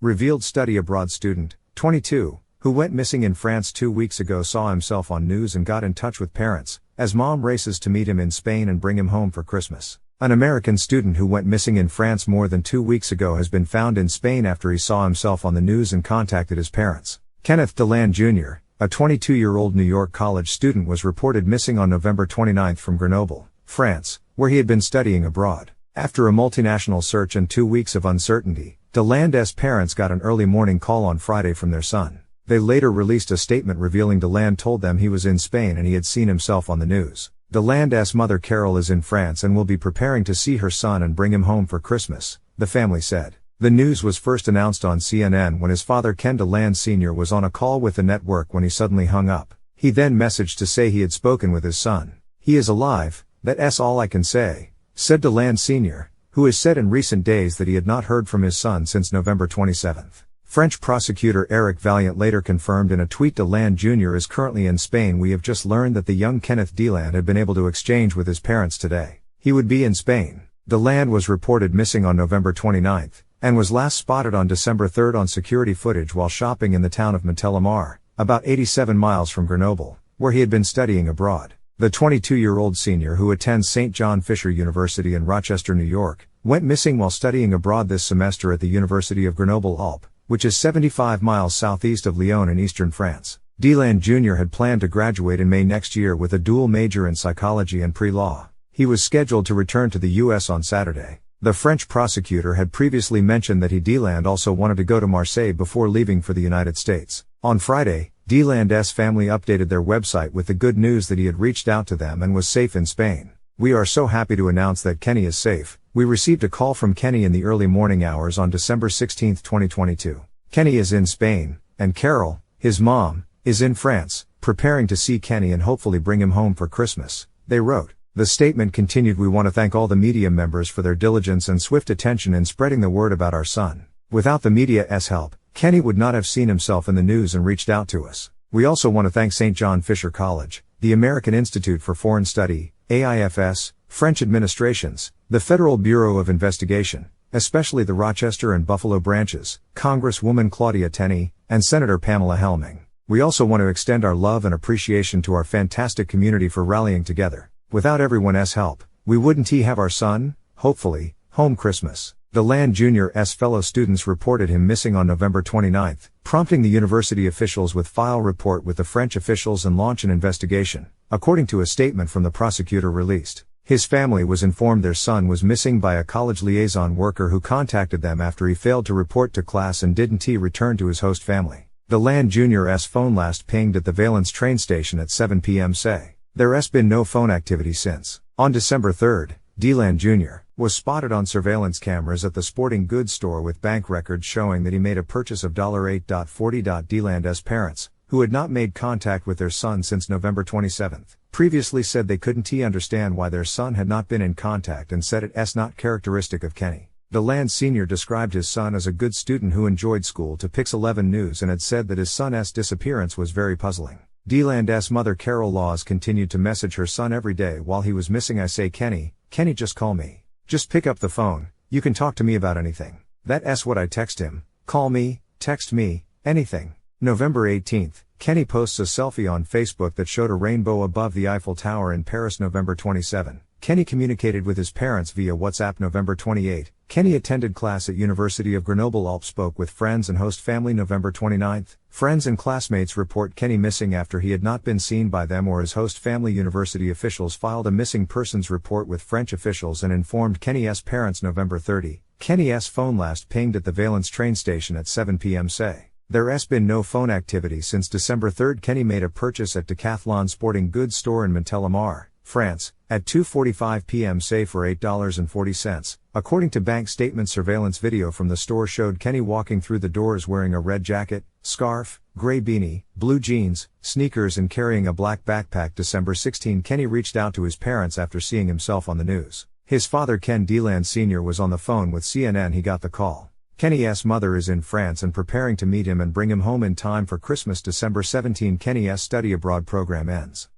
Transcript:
Revealed study abroad student, 22, who went missing in France 2 weeks ago saw himself on news and got in touch with parents, as mom races to meet him in Spain and bring him home for Christmas. An American student who went missing in France more than 2 weeks ago has been found in Spain after he saw himself on the news and contacted his parents. Kenneth DeLand Jr., a 22-year-old New York college student, was reported missing on November 29 from Grenoble, France, where he had been studying abroad. After a multinational search and 2 weeks of uncertainty, DeLand's parents got an early morning call on Friday from their son. They later released a statement revealing DeLand told them he was in Spain and he had seen himself on the news. DeLand's mother Carol is in France and will be preparing to see her son and bring him home for Christmas, the family said. The news was first announced on CNN when his father Ken DeLand Sr. was on a call with the network when he suddenly hung up. He then messaged to say he had spoken with his son. "He is alive, that's all I can say," said DeLand Sr., who has said in recent days that he had not heard from his son since November 27. French prosecutor Eric Valiant later confirmed in a tweet DeLand Jr. is currently in Spain. "We have just learned that the young Kenneth DeLand had been able to exchange with his parents today. He would be in Spain." DeLand was reported missing on November 29, and was last spotted on December 3 on security footage while shopping in the town of Montélimar, about 87 miles from Grenoble, where he had been studying abroad. The 22-year-old senior, who attends St. John Fisher University in Rochester, New York, went missing while studying abroad this semester at the University of Grenoble-Alpes, which is 75 miles southeast of Lyon in eastern France. DeLand Jr. had planned to graduate in May next year with a dual major in psychology and pre-law. He was scheduled to return to the U.S. on Saturday. The French prosecutor had previously mentioned that DeLand also wanted to go to Marseille before leaving for the United States. On Friday, DeLand's family updated their website with the good news that he had reached out to them and was safe in Spain. "We are so happy to announce that Kenny is safe. We received a call from Kenny in the early morning hours on December 16, 2022. Kenny is in Spain, and Carol, his mom, is in France, preparing to see Kenny and hopefully bring him home for Christmas," they wrote. The statement continued, "We want to thank all the media members for their diligence and swift attention in spreading the word about our son. Without the media's help, Kenny would not have seen himself in the news and reached out to us. We also want to thank St. John Fisher College, the American Institute for Foreign Study, AIFS, French administrations, the Federal Bureau of Investigation, especially the Rochester and Buffalo branches, Congresswoman Claudia Tenney, and Senator Pamela Helming. We also want to extend our love and appreciation to our fantastic community for rallying together. Without everyone's help, we wouldn't have our son, hopefully, home Christmas." DeLand Jr.'s fellow students reported him missing on November 29, prompting the university officials with file report with the French officials and launch an investigation, according to a statement from the prosecutor released. His family was informed their son was missing by a college liaison worker who contacted them after he failed to report to class and didn't return to his host family. DeLand Jr.'s phone last pinged at the Valence train station at 7 p.m. say. There's been no phone activity since. On December 3, DeLand Jr. was spotted on surveillance cameras at the sporting goods store with bank records showing that he made a purchase of $8.40. DeLand's parents, who had not made contact with their son since November 27, previously said they couldn't understand why their son had not been in contact and said it's not characteristic of Kenny. DeLand Sr. described his son as a good student who enjoyed school to Pix11 News and had said that his son's disappearance was very puzzling. DeLand's mother Carol Laws continued to message her son every day while he was missing. "I say Kenny, just call me. Just pick up the phone, you can talk to me about anything. That's what I text him, call me, text me, anything." November 18, Kenny posts a selfie on Facebook that showed a rainbow above the Eiffel Tower in Paris. November 27, Kenny communicated with his parents via WhatsApp. November 28, Kenny attended class at University of Grenoble-Alpes, spoke with friends and host family. November 29, friends and classmates report Kenny missing after he had not been seen by them or his host family. University officials filed a missing persons report with French officials and informed Kenny's parents. November 30, Kenny's phone last pinged at the Valence train station at 7 p.m. say. There's been no phone activity since December 3. Kenny made a purchase at Decathlon sporting goods store in Montélimar, France, at 2:45 p.m. say for $8.40. According to bank statement, surveillance video from the store showed Kenny walking through the doors wearing a red jacket, scarf, gray beanie, blue jeans, sneakers and carrying a black backpack. December 16, Kenny reached out to his parents after seeing himself on the news. His father Ken DeLand Sr. was on the phone with CNN. He got the call. Kenny's mother is in France and preparing to meet him and bring him home in time for Christmas. December 17, Kenny's study abroad program ends.